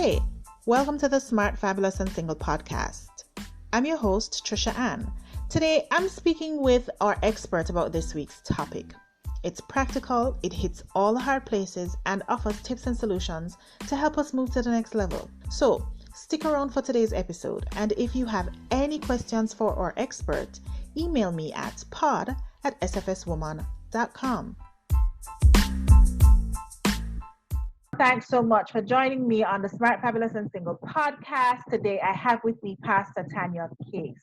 Hey, welcome to the Smart, Fabulous, and Single podcast. I'm your host, Trisha Ann. Today, I'm speaking with our expert about this week's topic. It's practical, it hits all the hard places, and offers tips and solutions to help us move to the next level. So, stick around for today's episode, and if you have any questions for our expert, email me at pod@sfswoman.com. Thanks so much for joining me on the Smart, Fabulous, and Single podcast. Today, I have with me Pastor Tania Case.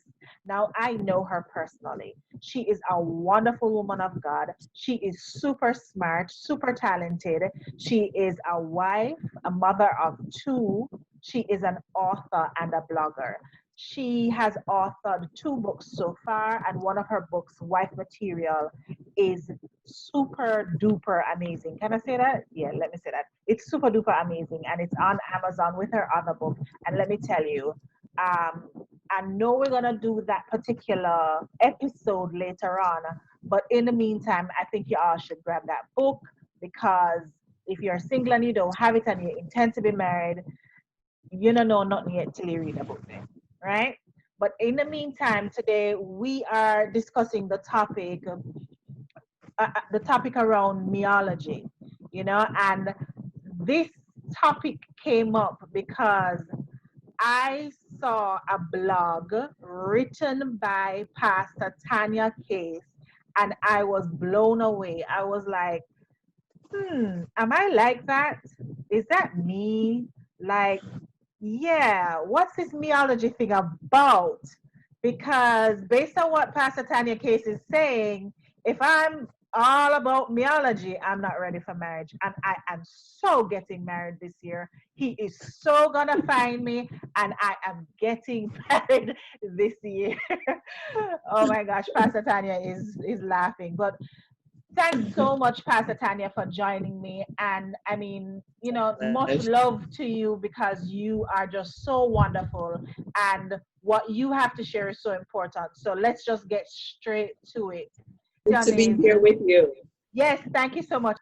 Now, I know her personally. She is a wonderful woman of God. She is super smart, super talented. She is a wife, a mother of two. She is an author and a blogger. She has authored 2 books so far, and one of her books, Wife Material, is super duper amazing. Can I say that? Yeah, let me say that. It's super duper amazing, and it's on Amazon with her other book. And let me tell you, I know we're gonna do that particular episode later on, but in the meantime, I think you all should grab that book, because if you're single and you don't have it and you intend to be married, you don't know nothing yet till you read the book then, right? But in the meantime, today we are discussing the topic around meology, and this topic came up because I saw a blog written by Pastor Tania Case, and I was blown away. I was like, am I like that? Is that me? Like, yeah, what's this meology thing about? Because based on what Pastor Tania Case is saying, if I'm all about meology, I'm not ready for marriage. And I am so getting married this year. He is so gonna find me, and I am getting married this year. Oh my gosh, Pastor Tania is laughing. But thanks so much, Pastor Tania, for joining me. And I mean, much love to you, because you are just so wonderful. And what you have to share is so important. So let's just get straight to it. Good to be here with you. Yes, thank you so much.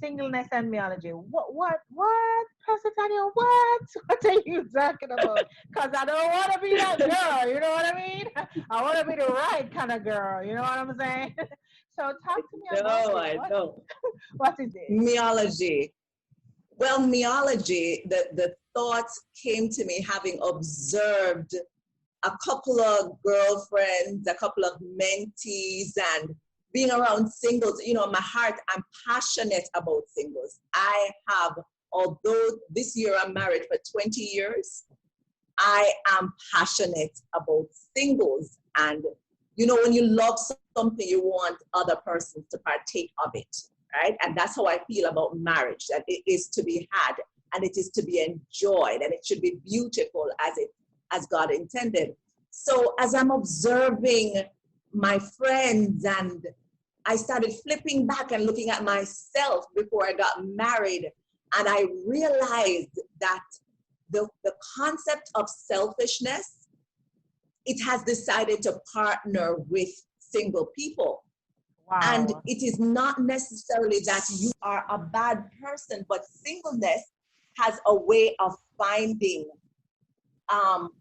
Singleness and meology. What, Pastor Tania, what? What are you talking about? Because I don't want to be that girl, you know what I mean? I want to be the right kind of girl, you know what I'm saying? So talk to me about it. I know. What is it? Meology. Well, meology, the thoughts came to me having observed a couple of girlfriends, a couple of mentees, and being around singles. In my heart, I'm passionate about singles. Although this year I'm married for 20 years, I am passionate about singles. And when you love something, you want other persons to partake of it, right? And that's how I feel about marriage, that it is to be had and it is to be enjoyed, and it should be beautiful as God intended. So as I'm observing my friends, and I started flipping back and looking at myself before I got married, and I realized that the concept of selfishness, it has decided to partner with single people. Wow. And it is not necessarily that you are a bad person, but singleness has a way of finding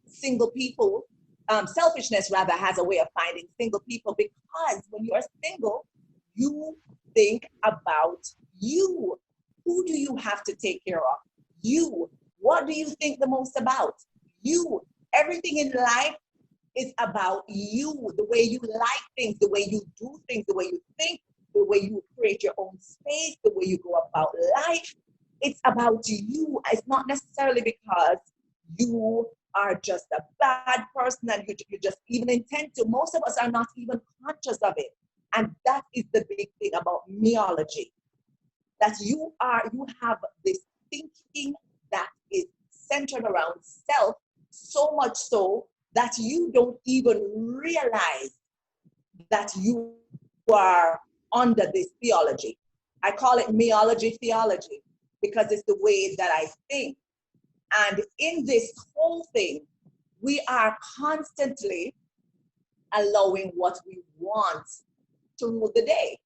single people. Selfishness rather has a way of finding single people, because when you are single, you think about you. Who do you have to take care of? You. What do you think the most about? You. Everything in life is about you, the way you like things, the way you do things, the way you think, the way you create your own space, the way you go about life. It's about you. It's not necessarily because you are just a bad person and you just even intend to. Most of us are not even conscious of it. And that is the big thing about meology, that you have this thinking that is centered around self, so much so that you don't even realize that you are under this theology. I call it meology theology, because it's the way that I think. And in this whole thing, we are constantly allowing what we want to rule the day.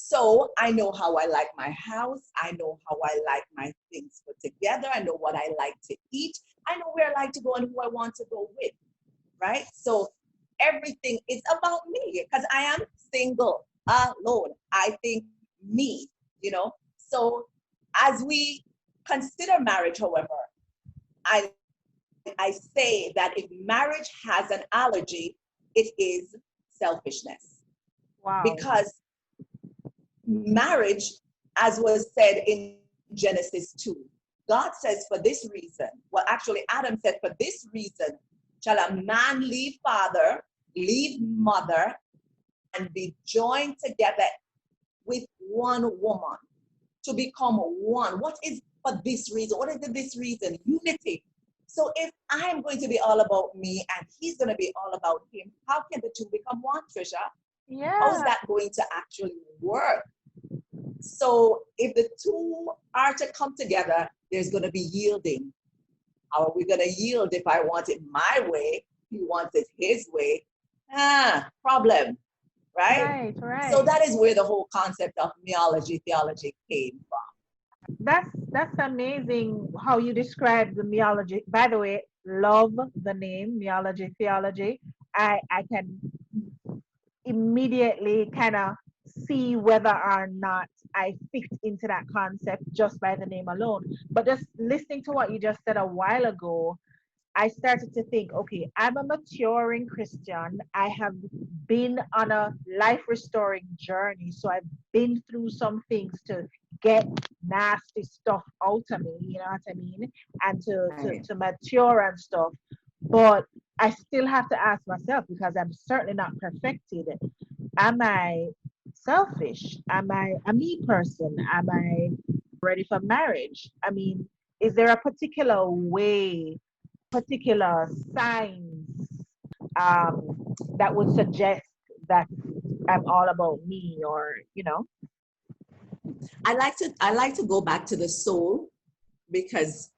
So I know how I like my house. I know how I like my things put together. I know what I like to eat. I know where I like to go and who I want to go with, right? So everything is about me because I am single, alone. I think me, you know. So as we consider marriage, however, I I say that if marriage has an allergy, it is selfishness. Wow. Because marriage, as was said in Genesis 2, God says, for this reason, well, actually, Adam said, for this reason shall a man leave father, leave mother, and be joined together with one woman to become one. What is for this reason? What is the this reason? Unity. So if I'm going to be all about me and he's going to be all about him, how can the two become one, Trisha? How is Yeah. that going to actually work? So if the two are to come together, there's going to be yielding. How are we going to yield if I want it my way? He wants it his way. Problem, right? Right, So right. that is where the whole concept of meology theology came from. That's amazing how you describe the meology. By the way, love the name meology theology. I can immediately kind of see whether or not I fit into that concept just by the name alone. But just listening to what you just said a while ago, I started to think, okay, I'm a maturing Christian. I have been on a life restoring journey. So I've been through some things to get nasty stuff out of me, you know what I mean? And Right. to mature and stuff. But I still have to ask myself because I'm certainly not perfected. Am I selfish? Am I a me person? Am I ready for marriage? I mean, is there a particular way, particular signs that would suggest that I'm all about me or, you know? I like to go back to the soul because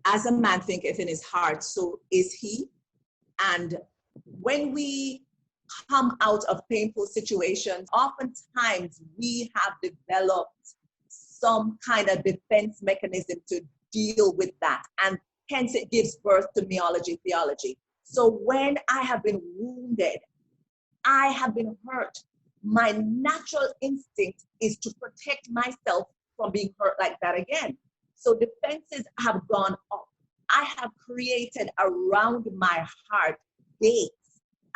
as a man thinketh in his heart, so is he. And when we come out of painful situations, oftentimes we have developed some kind of defense mechanism to deal with that. And hence it gives birth to meology theology. So when I have been wounded, I have been hurt, my natural instinct is to protect myself from being hurt like that again. So defenses have gone up. I have created around my heart gates.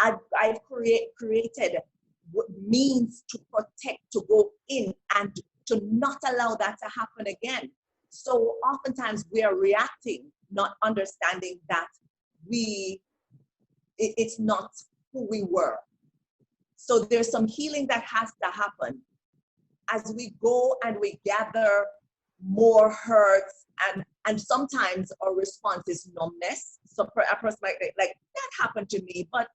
I've created means to protect, to go in and to not allow that to happen again. So oftentimes we are reacting, not understanding that it's not who we were. So there's some healing that has to happen as we go and we gather more hurts, and sometimes our response is numbness. So a person might be like, that happened to me, but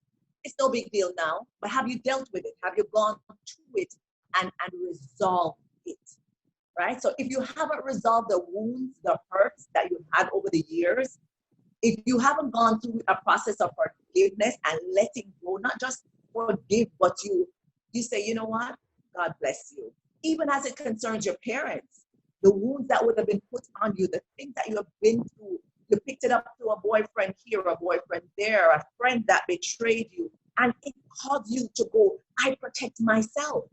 it's no big deal now. But have you dealt with it? Have you gone to it and resolved it? Right? So if you haven't resolved the wounds, the hurts that you've had over the years, if you haven't gone through a process of forgiveness and letting go, not just forgive, but you say, you know what? God bless you. Even as it concerns your parents, the wounds that would have been put on you, the things that you have been through, you picked it up through a boyfriend here, a boyfriend there, a friend that betrayed you, and it caused you to go, I protect myself.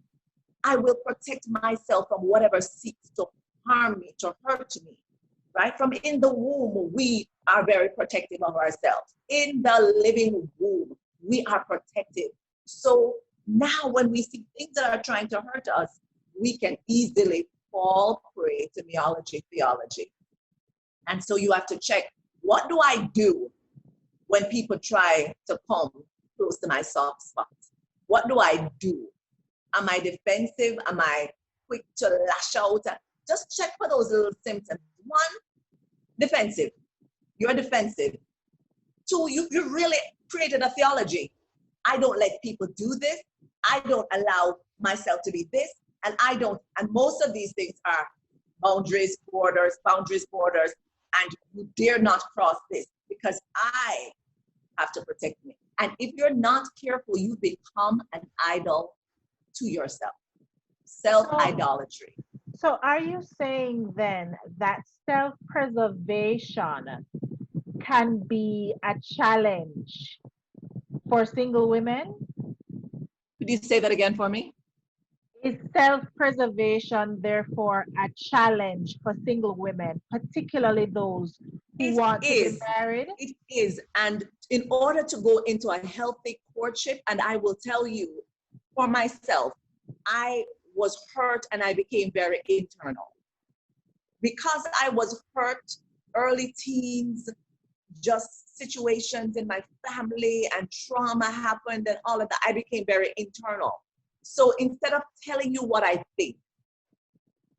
I will protect myself from whatever seeks to harm me, to hurt me. Right? From in the womb, we are very protective of ourselves. In the living womb, we are protective. So now when we see things that are trying to hurt us, we can easily fall prey to meology theology. And so you have to check, what do I do when people try to come close to my soft spot? What do I do? Am I defensive? Am I quick to lash out? Just check for those little symptoms. One, defensive. You're defensive. Two, you really created a theology. I don't let people do this. I don't allow myself to be this. And I don't, and most of these things are boundaries, borders, and you dare not cross this because I have to protect me. And if you're not careful, you become an idol to yourself. So, self-idolatry. so are you saying then that self-preservation can be a challenge for single women? Could you say that again for me? Is self-preservation therefore a challenge for single women, particularly those who It want to be is. married? It is. And in order to go into a healthy courtship, and I will tell you for myself, I was hurt and I became very internal. Because I was hurt early teens, just situations in my family and trauma happened and all of that, I became very internal. So instead of telling you what I think,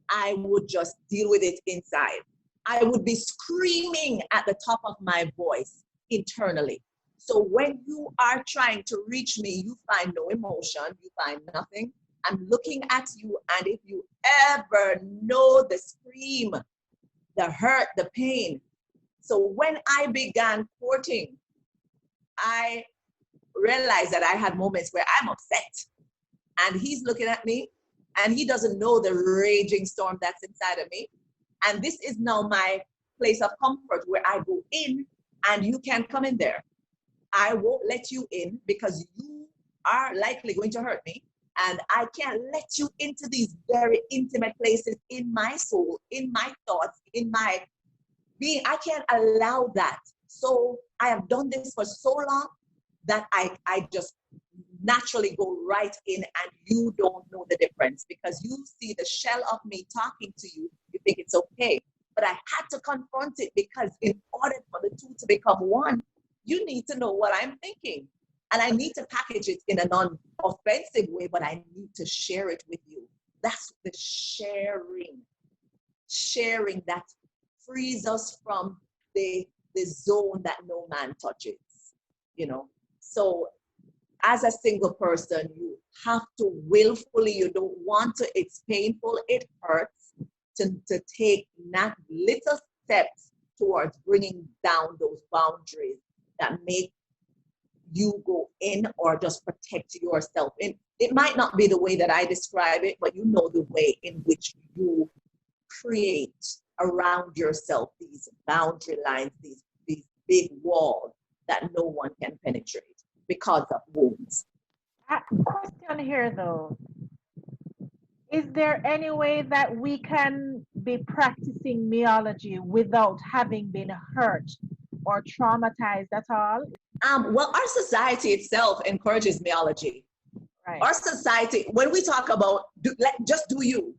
I would just deal with it inside. I would be screaming at the top of my voice internally. So when you are trying to reach me, you find no emotion, you find nothing. I'm looking at you, and if you ever know the scream, the hurt, the pain. So when I began courting, I realized that I had moments where I'm upset and he's looking at me and he doesn't know the raging storm that's inside of me. And this is now my place of comfort where I go in and you can't come in there. I won't let you in because you are likely going to hurt me. And I can't let you into these very intimate places in my soul, in my thoughts, in my being. I can't allow that. So I have done this for so long that I just naturally go right in, and you don't know the difference because you see the shell of me talking to you. You think it's okay. But I had to confront it because in order for the two to become one, you need to know what I'm thinking. And I need to package it in a non-offensive way, but I need to share it with you. That's the sharing that frees us from the zone that no man touches, you know. So as a single person, you have to willfully, you don't want to, it's painful, it hurts to take not little steps towards bringing down those boundaries that make you go in or just protect yourself. And it might not be the way that I describe it, but you know the way in which you create around yourself these boundary lines, these big walls that no one can penetrate because of wounds. Question here though. Is there any way that we can be practicing meology without having been hurt or traumatized at all? Well, our society itself encourages meology. Right. Our society, when we talk about just do you,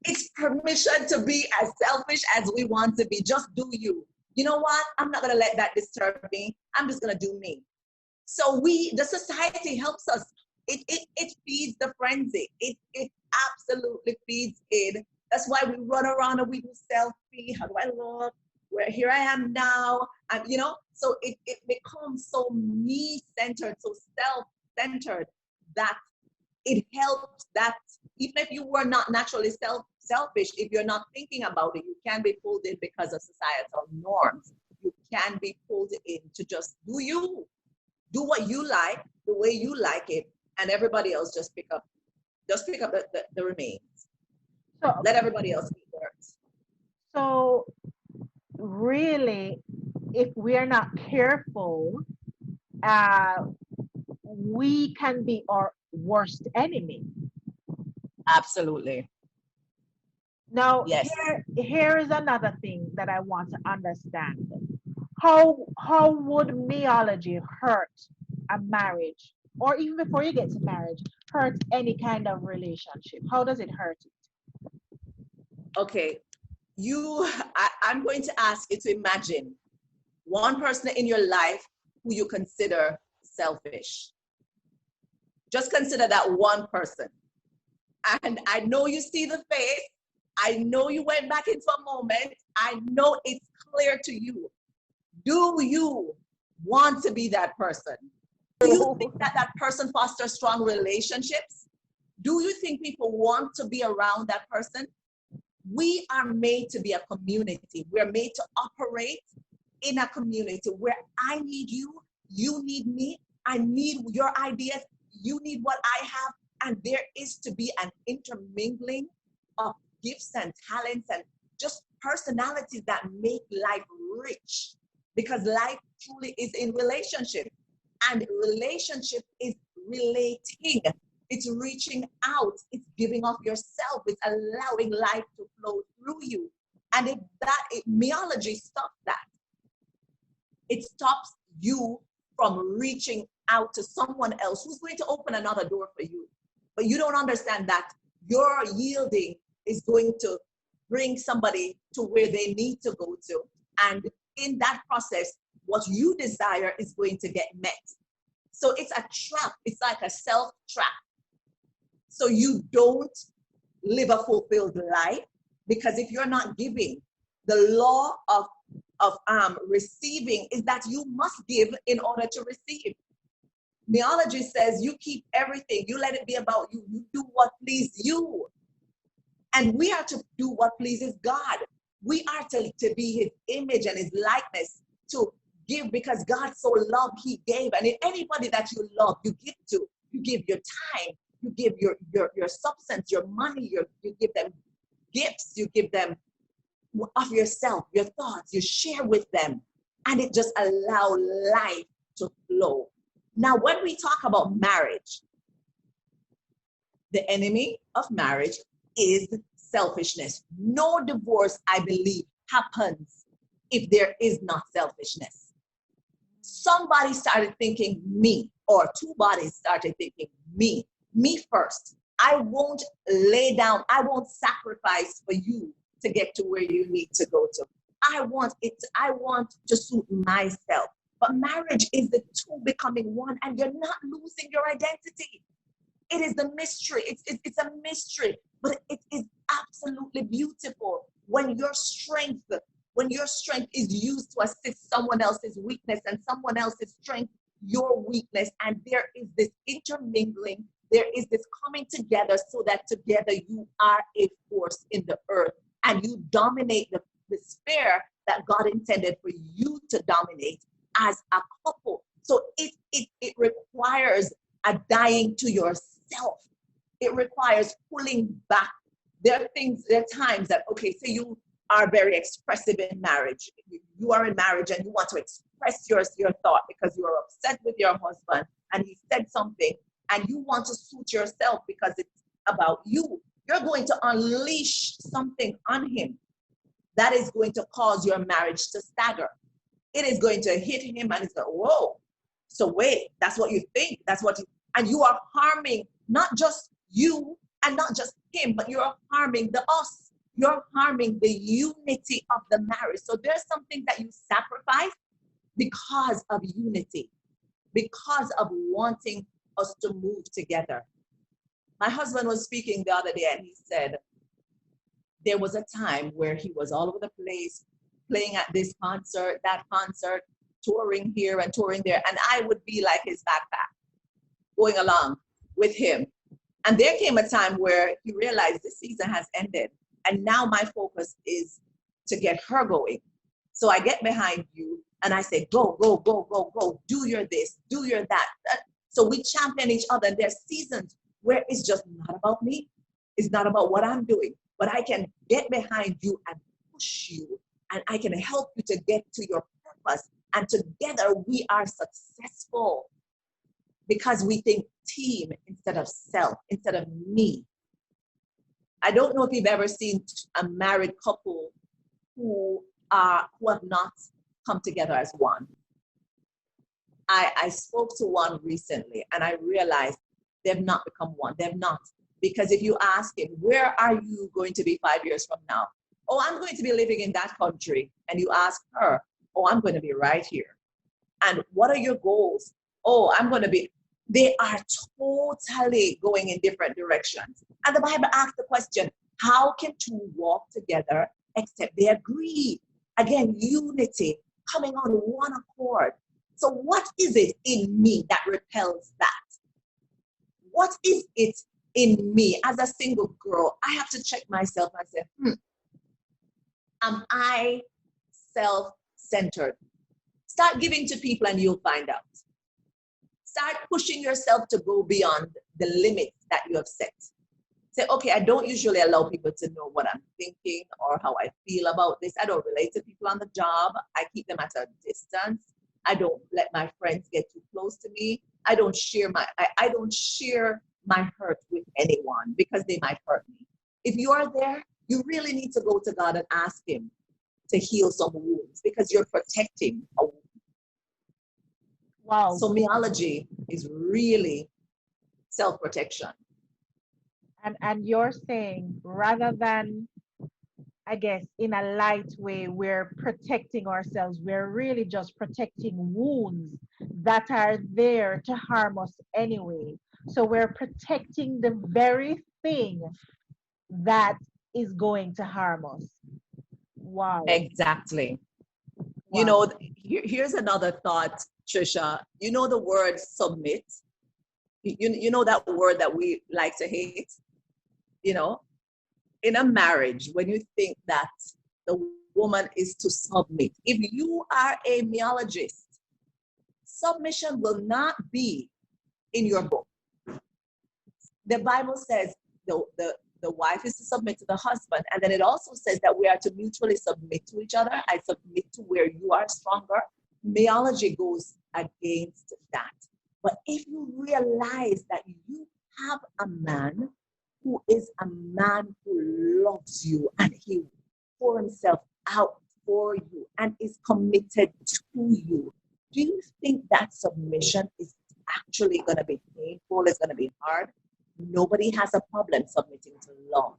it's permission to be as selfish as we want to be. Just do you. You know what? I'm not going to let that disturb me. I'm just going to do me. So the society helps us. It feeds the frenzy. It absolutely feeds it. That's why we run around and we do selfie. How do I look? Where here I am now. You know, so it becomes so me-centered, so self-centered that it helps that even if you were not naturally selfish, if you're not thinking about it, you can be pulled in because of societal norms. You can be pulled in to just do you. Do what you like, the way you like it, and everybody else just pick up the remains. So, Let everybody else eat theirs. so really, if we're not careful, uh, we can be our worst enemy. Absolutely. Now, Yes. here is another thing that I want to understand. How would meology hurt a marriage, or even before you get to marriage, hurt any kind of relationship? How does it hurt it? Okay. I'm going to ask you to imagine one person in your life who you consider selfish. Just consider that one person. And I know you see the face. I know you went back into a moment. I know it's clear to you. Do you want to be that person? Do you think that that person fosters strong relationships? Do you think people want to be around that person? We are made to be a community. We're made to operate in a community where I need you, you need me, I need your ideas, you need what I have, And there is to be an intermingling of gifts and talents and just personalities that make life rich, because life truly is in relationship, and relationship is relating. It's reaching out. It's giving of yourself. It's allowing life to flow through you. And if meology stops that, it stops you from reaching out to someone else who's going to open another door for you. But you don't understand that your yielding is going to bring somebody to where they need to go to. And in that process, what you desire is going to get met. So it's a trap. It's like a self-trap. So you don't live a fulfilled life, because if you're not giving, the law of receiving is that you must give in order to receive. Theology says you keep everything, you let it be about you, you do what pleases you. And we are to do what pleases God. We are to be his image and his likeness, to give because God so loved, he gave. And if anybody that you love, you give to. You give your time, you give your substance, your money, you give them gifts, you give them of yourself, your thoughts, you share with them, and it just allow life to flow. Now, when we talk about marriage, the enemy of marriage is selfishness. No divorce, I believe, happens if there is not selfishness. Somebody started thinking me, or two bodies started thinking me first. I won't lay down, I won't sacrifice for you to get to where you need to go to. I want to suit myself. But marriage is the two becoming one, and you're not losing your identity. It is the mystery. It's a mystery, but it is absolutely beautiful when your strength is used to assist someone else's weakness, and someone else's strength, your weakness, and there is this intermingling, there is this coming together, so that together you are a force in the earth, and you dominate the sphere that God intended for you to dominate as a couple. So it requires a dying to yourself. It requires pulling back. There are times that, okay, say you are very expressive in marriage. You are in marriage and you want to express your thought because you are upset with your husband and he said something, and you want to suit yourself because it's about you. You're going to unleash something on him that is going to cause your marriage to stagger. It is going to hit him and it's going, whoa. So wait, that's what you think. And you are harming not just you and not just him, but you're harming the us. You're harming the unity of the marriage. So there's something that you sacrifice because of unity, because of wanting us to move together. My husband was speaking the other day and he said there was a time where he was all over the place, playing at this concert, that concert, touring here and touring there. And I would be like his backpack, going along with him. And there came a time where he realized the season has ended. And now my focus is to get her going. So I get behind you and I say, go, go, go, go, go. Do your this, do your that. So we champion each other. And there's seasons where it's just not about me. It's not about what I'm doing. But I can get behind you and push you. And I can help you to get to your purpose. And together we are successful because we think team instead of self, instead of me. I don't know if you've ever seen a married couple who have not come together as one. I spoke to one recently and I realized they've not become one. They've not. Because if you ask him, where are you going to be 5 years from now? Oh, I'm going to be living in that country. And you ask her, oh, I'm going to be right here. And what are your goals? Oh, they are totally going in different directions. And the Bible asks the question, how can two walk together except they agree? Again, unity, coming on one accord. So what is it in me that repels that? What is it in me as a single girl? I have to check myself and say, am I self-centered? Start giving to people and you'll find out. Start pushing yourself to go beyond the limits that you have set. Say, okay, I don't usually allow people to know what I'm thinking or how I feel about this. I don't relate to people on the job. I keep them at a distance. I don't let my friends get too close to me. I don't share my hurt with anyone because they might hurt me. If you are there, you really need to go to God and ask him to heal some wounds because you're protecting a wound. Wow. So meology is really self-protection. And you're saying rather than, I guess, in a light way, we're protecting ourselves. We're really just protecting wounds that are there to harm us anyway. So we're protecting the very thing that is going to harm us. Wow. Exactly. You Wow. know, here's another thought, Trisha. You know the word submit? You know that word that we like to hate? You know, in a marriage, when you think that the woman is to submit, if you are a meologist, submission will not be in your book. The Bible says the wife is to submit to the husband, and then it also says that we are to mutually submit to each other. I submit to where you are stronger. Meology goes against that. But if you realize that you have a man who is a man who loves you and he pour himself out for you and is committed to you, do you think that submission is actually going to be painful? It's going to be hard? Nobody has a problem submitting to love,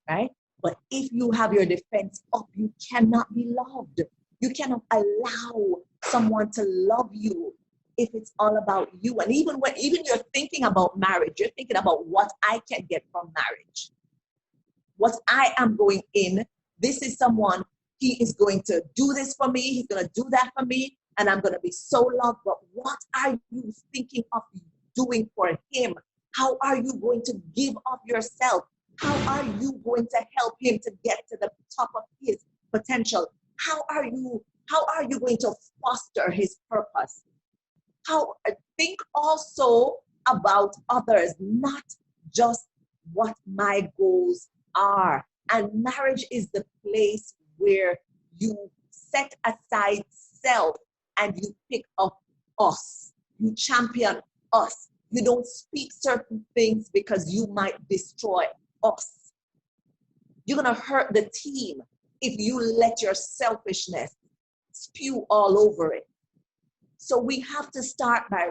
right? But if you have your defense up, you cannot be loved. You cannot allow someone to love you if it's all about you. And even you're thinking about marriage, you're thinking about what I can get from marriage, what I am going in. This is someone, he is going to do this for me, he's going to do that for me, and I'm going to be so loved. But what are you thinking of doing for him? How are you going to give up yourself? How are you going to help him to get to the top of his potential? How are you going to foster his purpose? Think also about others, not just what my goals are. And marriage is the place where you set aside self and you pick up us. You champion us. You don't speak certain things because you might destroy us. You're going to hurt the team if you let your selfishness spew all over it. So we have to start by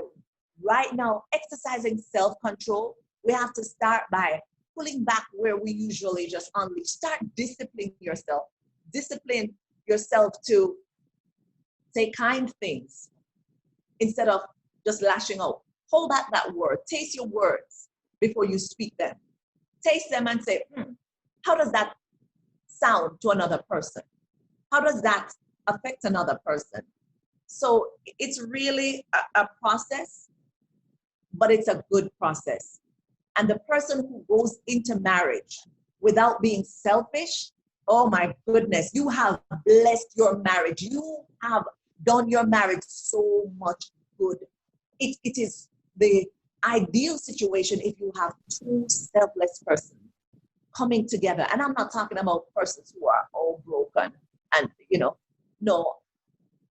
right now exercising self-control. We have to start by pulling back where we usually just unleash. Start disciplining yourself. Discipline yourself to say kind things instead of just lashing out. Hold back that word. Taste your words before you speak them. Taste them and say, how does that sound to another person? How does that affect another person? So it's really a process, but it's a good process. And the person who goes into marriage without being selfish, oh my goodness, you have blessed your marriage. You have done your marriage so much good. It is the ideal situation if you have two selfless persons coming together. And I'm not talking about persons who are all broken and, no,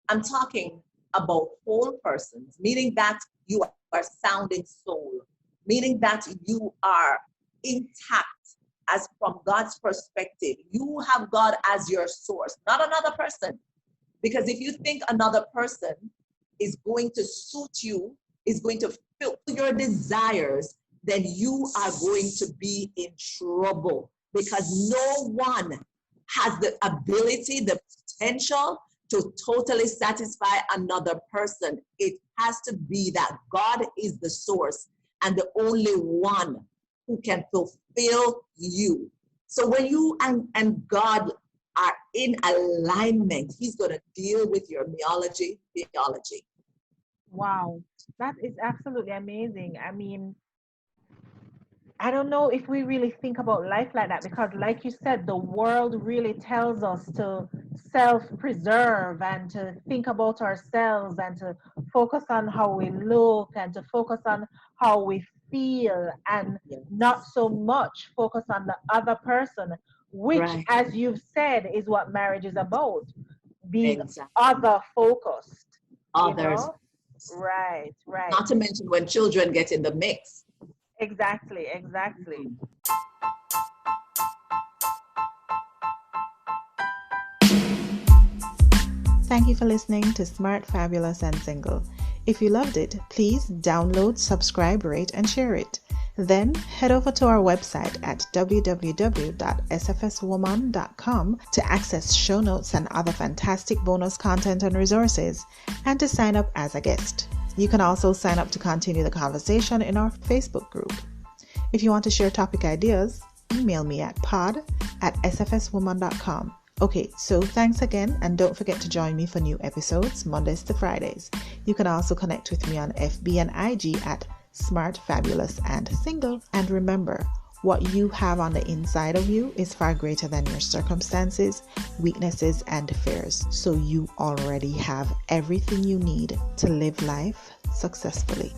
I'm talking about whole persons, meaning that you are sound in soul, meaning that you are intact as from God's perspective. You have God as your source, not another person. Because if you think another person is going to suit you, is going to fill your desires, then you are going to be in trouble because no one has the ability, the potential to totally satisfy another person. It has to be that God is the source and the only one who can fulfill you. So when you and God are in alignment, he's going to deal with your theology. Wow. That is absolutely amazing. I mean, I don't know if we really think about life like that because, like you said, the world really tells us to self preserve and to think about ourselves and to focus on how we look and to focus on how we feel and Yes. not so much focus on the other person, which, Right. as you've said, is what marriage is about, being Exactly. other focused, you Others. know? Right, right. Not to mention when children get in the mix. Exactly, exactly. Mhm. Thank you for listening to Smart, Fabulous, and Single. If you loved it, please download, subscribe, rate, and share it. Then head over to our website at www.sfswoman.com to access show notes and other fantastic bonus content and resources, and to sign up as a guest. You can also sign up to continue the conversation in our Facebook group. If you want to share topic ideas, email me at pod@sfswoman.com. Okay, so thanks again, and don't forget to join me for new episodes Mondays to Fridays. You can also connect with me on FB and IG at Smart, Fabulous, and Single. And remember, what you have on the inside of you is far greater than your circumstances, weaknesses, and fears. So you already have everything you need to live life successfully.